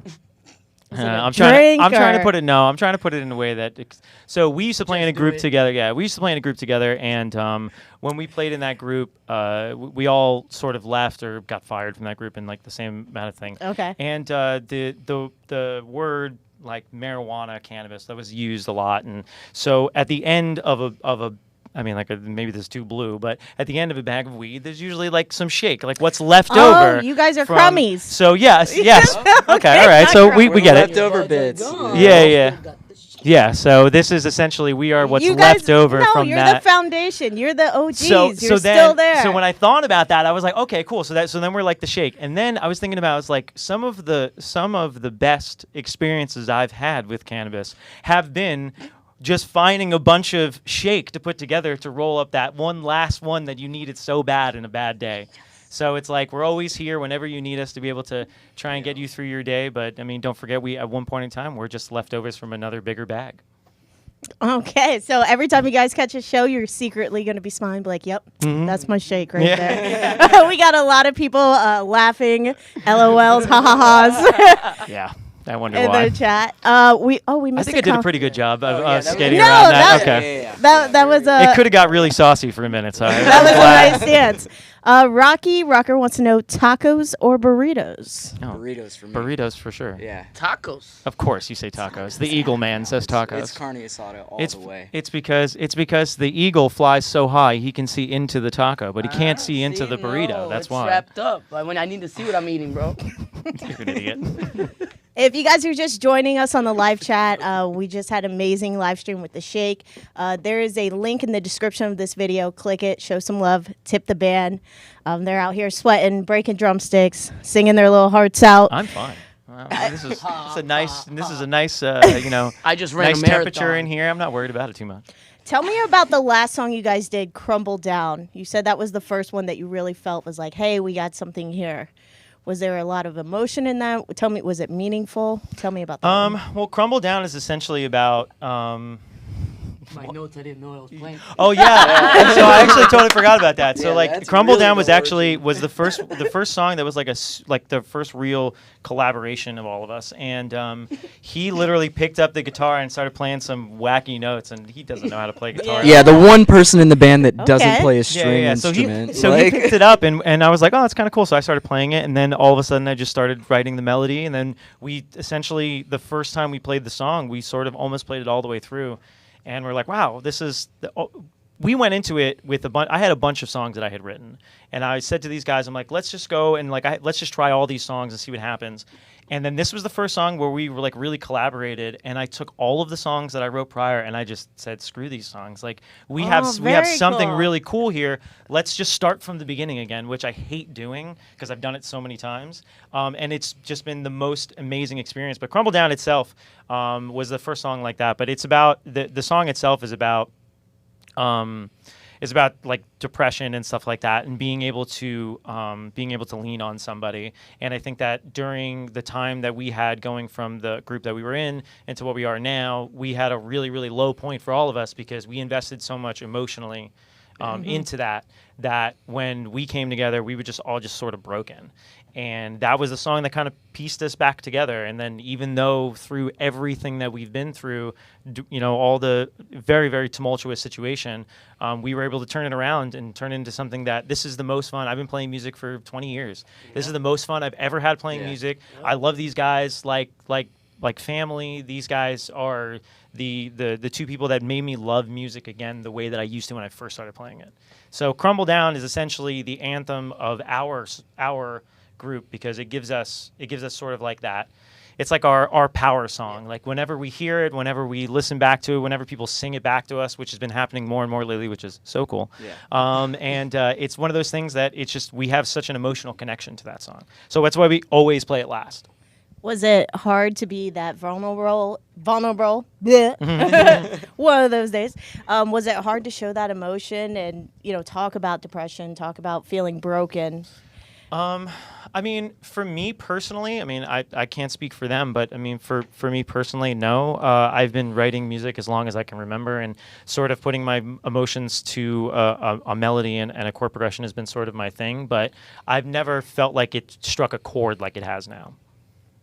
trying to put it. No, I'm trying to put it in a way that. So we used to play in a group together. Yeah, we used to play in a group together, and when we played in that group, we all sort of left or got fired from that group in like the same amount of thing. Okay. And the word like marijuana, cannabis, that was used a lot, and so at the end of a I mean, like maybe there's too blue, but at the end of a bag of weed, there's usually like some shake, like what's left over. Oh, you guys are from, crummies. So yes. Okay, all right. not So crummies. we get it. Leftover bits. Yeah. So this is essentially we are what's You guys, left over no, from you're that. the foundation. You're the OGs. So you're then, still there. So when I thought about that, I was like, okay, cool. So then we're like the shake, and then I was thinking about it's like some of the best experiences I've had with cannabis have been just finding a bunch of shake to put together to roll up that one last one that you needed so bad in a bad day. So it's like we're always here whenever you need us to be able to try and get you through your day. But I mean, don't forget, we at one point in time we're just leftovers from another bigger bag. Okay, so every time you guys catch a show, you're secretly going to be smiling, like, yep, that's my shake right there. We got a lot of people laughing, LOLs, ha-ha-has Yeah. I wonder in why. the chat. We I missed think I did a pretty good job of skating No, around that- that. Okay. That was a... It could have got really saucy for a minute. So That was a nice dance. Rocky Rocker wants to know tacos or burritos. Oh, Burritos for me. burritos for sure. Yeah. Tacos. Of course, you say tacos. The Eagle Man says tacos. It's carne asada all the way. It's because the eagle flies so high he can see into the taco, but he can't see into the burrito. No, That's it's why. wrapped up. Like when I need to see what I'm eating, bro. You're an idiot. If you guys are just joining us on the live chat, we just had an amazing live stream with The Shake. There is a link in the description of this video. Click it, show some love, tip the band. They're out here sweating, breaking drumsticks, singing their little hearts out. I'm fine. Wow, this is a nice I just ran nice a temperature marathon. in here. I'm not worried about it too much. Tell me about the last song you guys did, Crumble Down. You said that was the first one that you really felt was like, hey, we got something here. Was there a lot of emotion in that? Tell me, was it meaningful? Tell me about that. Well, Crumble Down is essentially about. My notes, I didn't know I was playing. Oh yeah, so I actually totally forgot about that. So Yeah, like, that's Crumble really Down the was actually origin. the first song that was like the first real collaboration of all of us, and he literally picked up the guitar and started playing some wacky notes, and he doesn't know how to play guitar. Yeah, the one person in the band that Okay. doesn't play a Yeah, string yeah. So instrument. he picked it up, and I was like, oh, that's kind of cool. So I started playing it, and then all of a sudden I just started writing the melody, and then we essentially the first time we played the song, we sort of almost played it all the way through, and we're like, wow, this is we went into it with I had a bunch of songs that I had written, and I said to these guys, I'm like, let's just go and let's just try all these songs and see what happens. And then this was the first song where we were like really collaborated, and I took all of the songs that I wrote prior and I just said, screw these songs. Like we have something really cool here. Let's just start from the beginning again, which I hate doing because I've done it so many times. And it's just been the most amazing experience. But Crumble Down itself was the first song like that. But it's about the song itself is about like depression and stuff like that, and being able to lean on somebody. And I think that during the time that we had going from the group that we were in into what we are now, we had a really, really low point for all of us because we invested so much emotionally into that when we came together, we were just all just sort of broken. And that was the song that kind of pieced us back together. And then even though through everything that we've been through, all the very, very tumultuous situation, we were able to turn it around and turn it into something that this is the most fun. I've been playing music for 20 years. Yeah. This is the most fun I've ever had playing music. Yeah. I love these guys like family. These guys are the two people that made me love music again the way that I used to when I first started playing it. So Crumble Down is essentially the anthem of our group because it gives us sort of like that. It's like our power song. Like whenever we hear it, whenever we listen back to it, whenever people sing it back to us, which has been happening more and more lately, which is so cool. Yeah. It's one of those things that it's just we have such an emotional connection to that song. So that's why we always play it last. Was it hard to be that vulnerable? Yeah. One of those days. Was it hard to show that emotion and talk about depression, talk about feeling broken? I mean, for me personally, I can't speak for them, but for me personally, no. I've been writing music as long as I can remember, and sort of putting my emotions to a melody and a chord progression has been sort of my thing, but I've never felt like it struck a chord like it has now.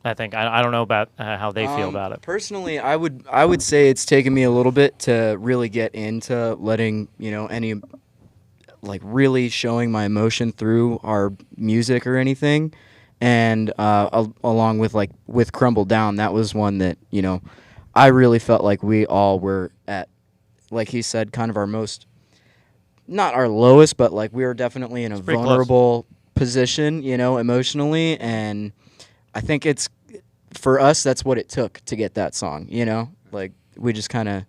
I think I don't know about how they feel about it. Personally, I would say it's taken me a little bit to really get into letting any really showing my emotion through our music or anything, and along with Crumble Down, that was one that I really felt like we all were at, like he said, kind of our most, not our lowest, but we were definitely in a vulnerable position, emotionally, and I think it's, for us, that's what it took to get that song, we just kind of...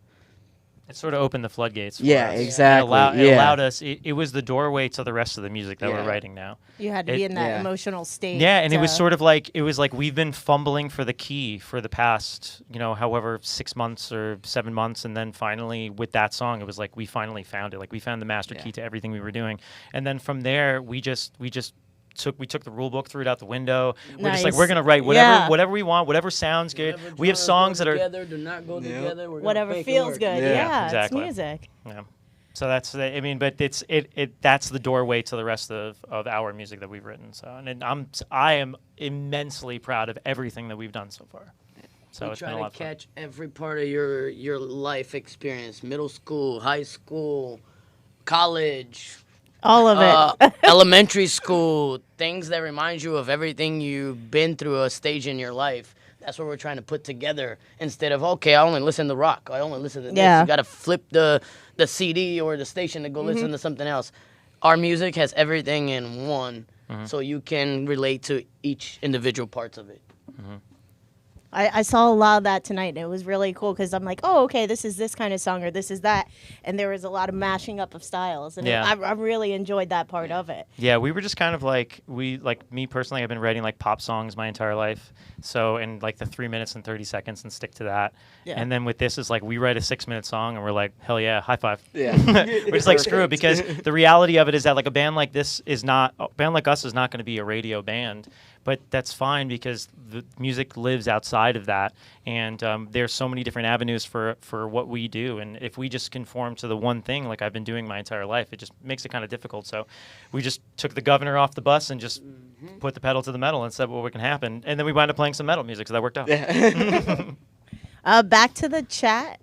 It sort of opened the floodgates for us. Exactly. It allowed us, it was the doorway to the rest of the music that we're writing now. You had to be in that emotional state. Yeah, and it was sort of like, we've been fumbling for the key for the past, however, 6 months or 7 months, and then finally with that song, it was like we finally found it. Like we found the master key to everything we were doing. And then from there, we took the rule book, threw it out the window. We're just like, we're gonna write whatever we want, whatever sounds good. We have songs that are together, do not go together. We're whatever feels good. Yeah, exactly. It's music. Yeah. So that's but that's the doorway to the rest of our music that we've written. So and I am immensely proud of everything that we've done so far. So it's been a lot of fun. Try to catch every part of your life experience: middle school, high school, college. All of it. Elementary school, things that remind you of everything you've been through a stage in your life. That's what we're trying to put together instead of, okay, I only listen to rock. I only listen to this. You got to flip the CD or the station to go listen to something else. Our music has everything in one, so you can relate to each individual parts of it. Mm-hmm. I saw a lot of that tonight, and it was really cool because I'm like, oh, okay, this is this kind of song or this is that. And there was a lot of mashing up of styles, and I really enjoyed that part of it. Yeah, we were just kind of me personally, I've been writing pop songs my entire life. So, in the 3 minutes and 30 seconds and stick to that. Yeah. And then with this, is we write a 6-minute song and we're like, hell yeah, high five. Yeah. We're just screw it, because the reality of it is that a band like us is not going to be a radio band. But that's fine because the music lives outside of that, and there's so many different avenues for what we do. And if we just conform to the one thing, like I've been doing my entire life, it just makes it kind of difficult. So we just took the governor off the bus and just put the pedal to the metal and said what can happen. And then we wound up playing some metal music, so that worked out. Back to the chat.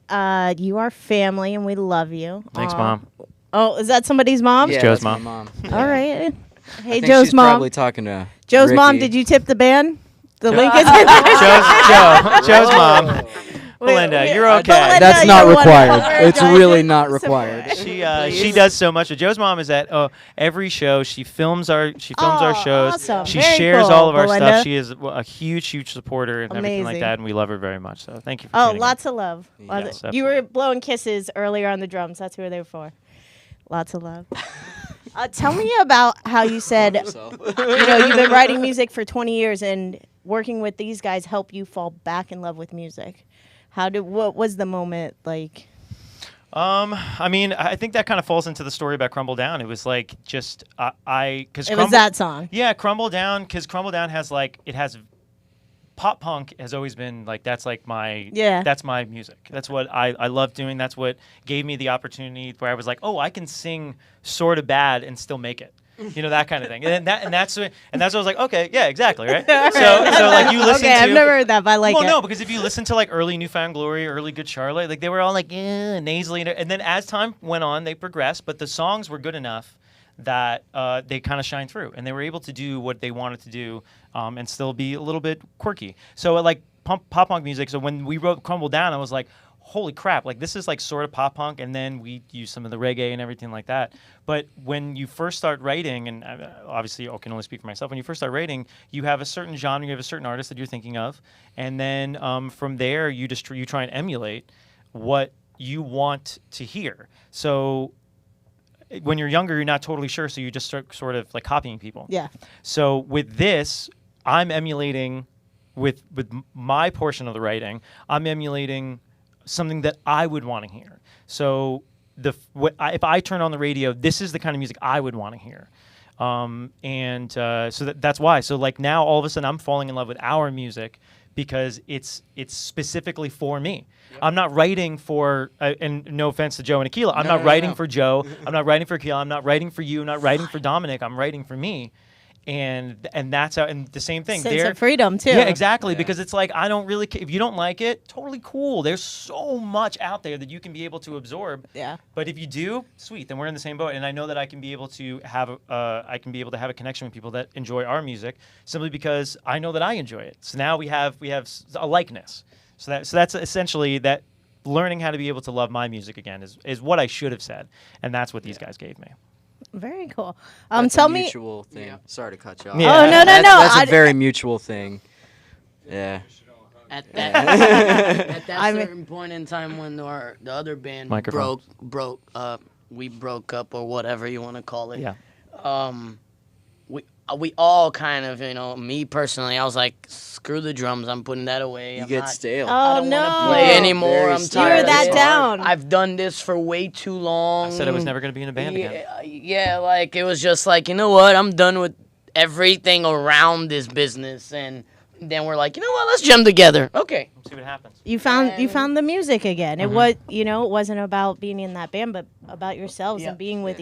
You are family, and we love you. Thanks, Mom. Oh, is that somebody's mom? Yeah, Joe's mom. mom. All right. Hey, Joe's mom. Probably talking to Joe's Ricky. mom. Did you tip the band? The link is in Joe's mom. Belinda, you're okay. Belinda, That's not you're one of required. our It's judges. really not required. She does so much. Joe's mom is at every show. She films our shows. Awesome. She Very shares cool, all of our Belinda. stuff. She is a huge supporter and everything like Amazing. that, and we love her very much. So thank you for Oh, tuning in. lots of love. Yes, You were absolutely. blowing kisses earlier on the drums. That's who they were for. Lots of love. Tell me about how you said, So. you've been writing music for 20 years and working with these guys help you fall back in love with music. What was the moment like? I mean, I think that kind of falls into the story about Crumble Down. It was like just because It was that song. Yeah, Crumble Down, because Crumble Down has pop punk has always been like that's my music. That's what I love doing. That's what gave me the opportunity where I was like, oh, I can sing sort of bad and still make it. That kind of thing. And that's what I was like, okay, yeah, exactly, right? So like you listen Okay, to I've never heard that, but I like it. no, because if you listen to like early New Found Glory, early Good Charlotte, like they were all like nasally, and then as time went on, they progressed, but the songs were good enough that they kind of shine through, and they were able to do what they wanted to do and still be a little bit quirky. So like pop punk music. So when we wrote Crumble Down, I was like, holy crap, like this is like sort of pop punk, and then we use some of the reggae and everything like that. But when you first start writing, and obviously I can only speak for myself, when you first start writing, you have a certain genre, you have a certain artist that you're thinking of, and then from there you try and emulate what you want to hear. So when you're younger, you're not totally sure, so you just start sort of like copying people. Yeah. So with this, I'm emulating with my portion of the writing, I'm emulating something that I would want to hear. So if I turn on the radio, this is the kind of music I would want to hear. So that's why. So like now all of a sudden I'm falling in love with our music because it's specifically for me. Yep. I'm not writing for, and no offense to Joe and Akila, I'm not writing for Joe, I'm not writing for Akila, I'm not writing for you, I'm not writing for Dominic, I'm writing for me. And that's how, and the same thing. Sense of freedom too. Yeah, exactly. Yeah. Because it's like, I don't really, if you don't like it, totally cool. There's so much out there that you can be able to absorb. Yeah. But if you do, sweet, then we're in the same boat. And I know that I can be able to have, a connection with people that enjoy our music simply because I know that I enjoy it. So now we have a likeness. So that's essentially that. Learning how to be able to love my music again is what I should have said, and that's what these guys gave me. Very cool. That's Tell a me. mutual thing. Yeah. Sorry to cut you off. Yeah. Oh no. That's a very mutual thing. Yeah. At that certain point in time when the other band we broke up or whatever you want to call it. Yeah. We all kind of, me personally, I was like, screw the drums, I'm putting that away. You get stale. I don't want to play anymore. Very I'm stale. tired. You were of that this. down. I've done this for way too long. I said I was never going to be in a band again. Yeah, like it was just like, you know what? I'm done with everything around this business, and then we're like, you know what? Let's jam together. Okay. Let's see what happens. You found the music again. It was it wasn't about being in that band, but about yourselves and being with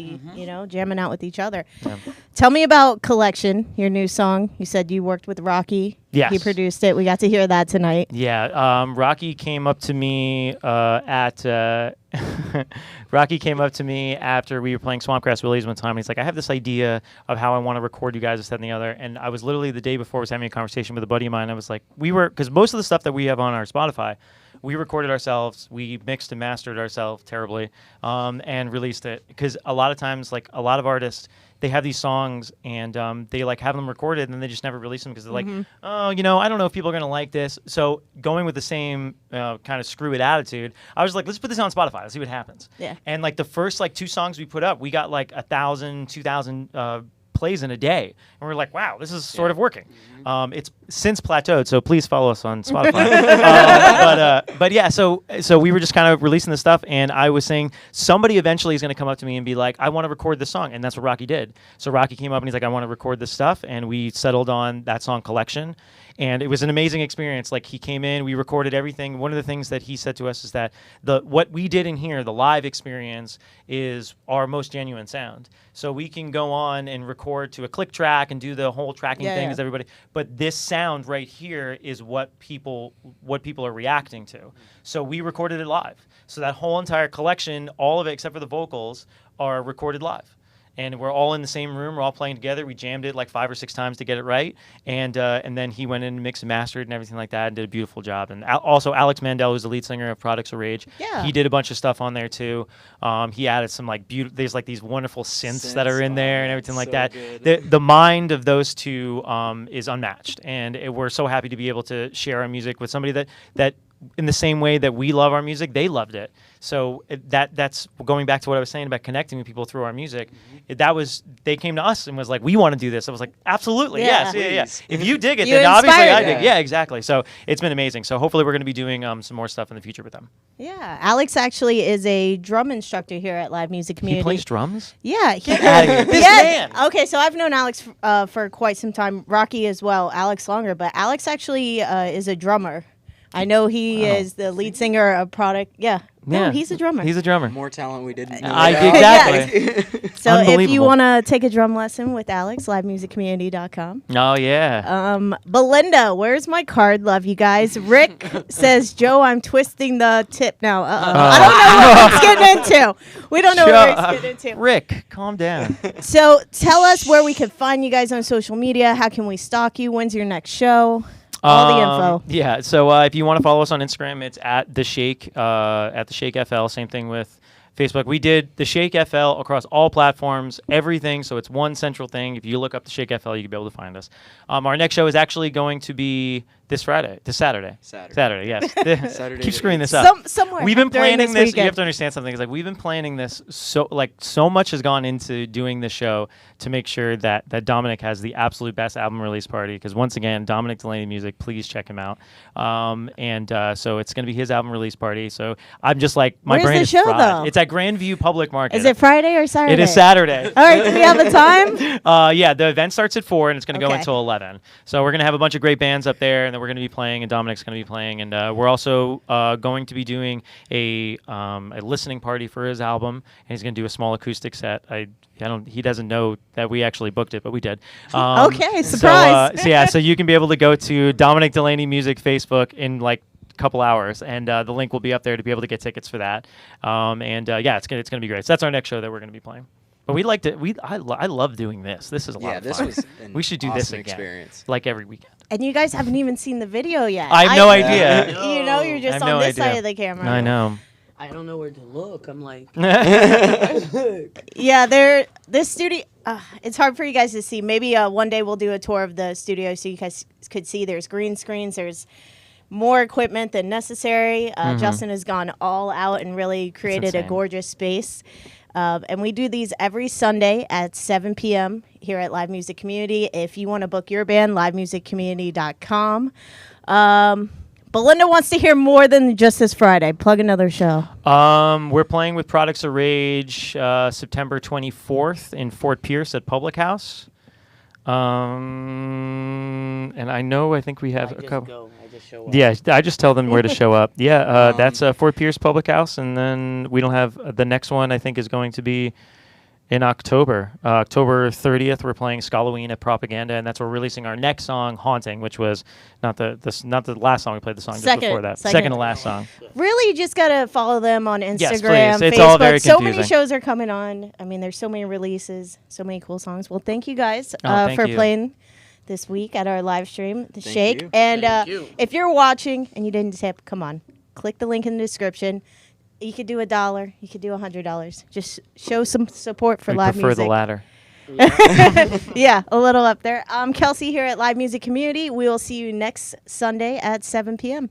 jamming out with each other. Yeah. Tell me about Collection, your new song. You said you worked with Rocky. Yes. He produced it. We got to hear that tonight. Yeah. Rocky came up to me Rocky came up to me after we were playing Swampgrass Willie's one time. And he's like, I have this idea of how I want to record you guys, this, that, and the other. And I was literally the day before was having a conversation with a buddy of mine. I was like, because most of the stuff that we have on our Spotify, we recorded ourselves, we mixed and mastered ourselves terribly, and released it. Because a lot of times, like a lot of artists, they have these songs and they like have them recorded and then they just never release them because they're like, oh, I don't know if people are going to like this. So going with the same kind of screw it attitude, I was like, let's put this on Spotify. Let's see what happens. Yeah. And like the first like 2 songs we put up, we got like 1,000, 2,000 plays in a day. And we're like, wow, this is sort of working. It's since plateaued, so please follow us on Spotify. But yeah, so we were just kind of releasing this stuff, and I was saying somebody eventually is going to come up to me and be like, I want to record this song, and that's what Rocky did. So Rocky came up and he's like, I want to record this stuff, and we settled on that song Collection. And it was an amazing experience. Like he came in, we recorded everything. One of the things that he said to us is that what we did in here, the live experience, is our most genuine sound. So we can go on and record to a click track and do the whole tracking thing as everybody. But this sound right here is what people are reacting to. So we recorded it live. So that whole entire collection, all of it except for the vocals, are recorded live. and we're all in the same room. We're all playing together. We jammed it like 5 or 6 times to get it right, and then he went in and mixed and mastered and everything like that, and did a beautiful job. And also Alex Mandel, who's the lead singer of Products of Rage, he did a bunch of stuff on there too. He added some like there's like these wonderful synths that are in there and everything like that. The mind of those two is unmatched, and we're so happy to be able to share our music with somebody that in the same way that we love our music, they loved it. So that's going back to what I was saying about connecting with people through our music. They came to us and was like, we want to do this. I was like, absolutely, yes. If you dig it, then obviously I dig. Yeah, exactly. So it's been amazing. So hopefully we're going to be doing some more stuff in the future with them. Yeah, Alex actually is a drum instructor here at Live Music Community. He plays drums? Yeah. Get out of here. This man. Okay, so I've known Alex for quite some time. Rocky as well, Alex longer. But Alex actually is a drummer. I know he is the lead singer of Product. Yeah. No, he's a drummer. He's a drummer. More talent we didn't know. Exactly. So if you want to take a drum lesson with Alex, livemusiccommunity.com. Oh, yeah. Belinda, where's my card? Love you guys. Rick says, Joe, I'm twisting the tip now. I don't know what Rick's getting into. We don't know what Rick's getting into. Rick, calm down. So tell us where we can find you guys on social media. How can we stalk you? When's your next show? All the info. Yeah, so if you want to follow us on Instagram, it's at The Shake, at The Shake FL. Same thing with Facebook. We did The Shake FL across all platforms, everything, so it's one central thing. If you look up The Shake FL, you'll be able to find us. Our next show is actually going to be this Saturday, yes. Saturday. Keep screwing this up. Somewhere. We've been planning this. Weekend. You have to understand something. It's like we've been planning this so much has gone into doing this show to make sure that Dominic has the absolute best album release party. Because once again, Dominic Delaney Music, please check him out. So it's going to be his album release party. So I'm just like my brain is fried. Where's the show though? It's at Grandview Public Market. Is it Friday or Saturday? It is Saturday. All right. Do we have a time? Yeah, the event starts at 4 and it's going to go until 11. So we're going to have a bunch of great bands up there, and then we're going to be playing, and Dominic's going to be playing, and we're also going to be doing a listening party for his album, and he's going to do a small acoustic set. He doesn't know that we actually booked it, but we did. Okay, surprise. So you can be able to go to Dominic Delaney Music Facebook in like couple hours, and the link will be up there to be able to get tickets for that. It's gonna be great. So that's our next show that we're gonna be playing. But we liked it. I love doing this. This is a lot of fun. Was we should do awesome this again, experience. like every weekend. And you guys haven't even seen the video yet. I have no idea. You know, you're just on this side of the camera. I know. I don't know where to look. I'm like, yeah, this studio. It's hard for you guys to see. Maybe one day we'll do a tour of the studio so you guys could see. There's green screens. There's more equipment than necessary. Justin has gone all out and really created a gorgeous space. And we do these every Sunday at 7 p.m. here at Live Music Community. If you want to book your band, livemusiccommunity.com. Belinda wants to hear more than just this Friday. Plug another show. We're playing with Products of Rage September 24th in Fort Pierce at Public House. And I think we have a couple. I just show up. Yeah, I just tell them where to show up. Yeah, that's Fort Pierce Public House, and then we don't have the next one. I think is going to be in October. October 30th, we're playing Scalloween at Propaganda, and that's where we're releasing our next song, Haunting, which was not the last song we played. The song just before that, second to last song. Really, you just gotta follow them on Instagram, yes, please. Facebook. It's all very confusing. So many shows are coming on. I mean, there's so many releases, so many cool songs. Well, thank you guys for playing this week at our live stream, The Shake. And if you're watching and you didn't tip, come on, click the link in the description. You could do $1. You could do $100. Just show some support for live music. I prefer the latter. Yeah, a little up there. Kelsey here at Live Music Community. We will see you next Sunday at 7 p.m.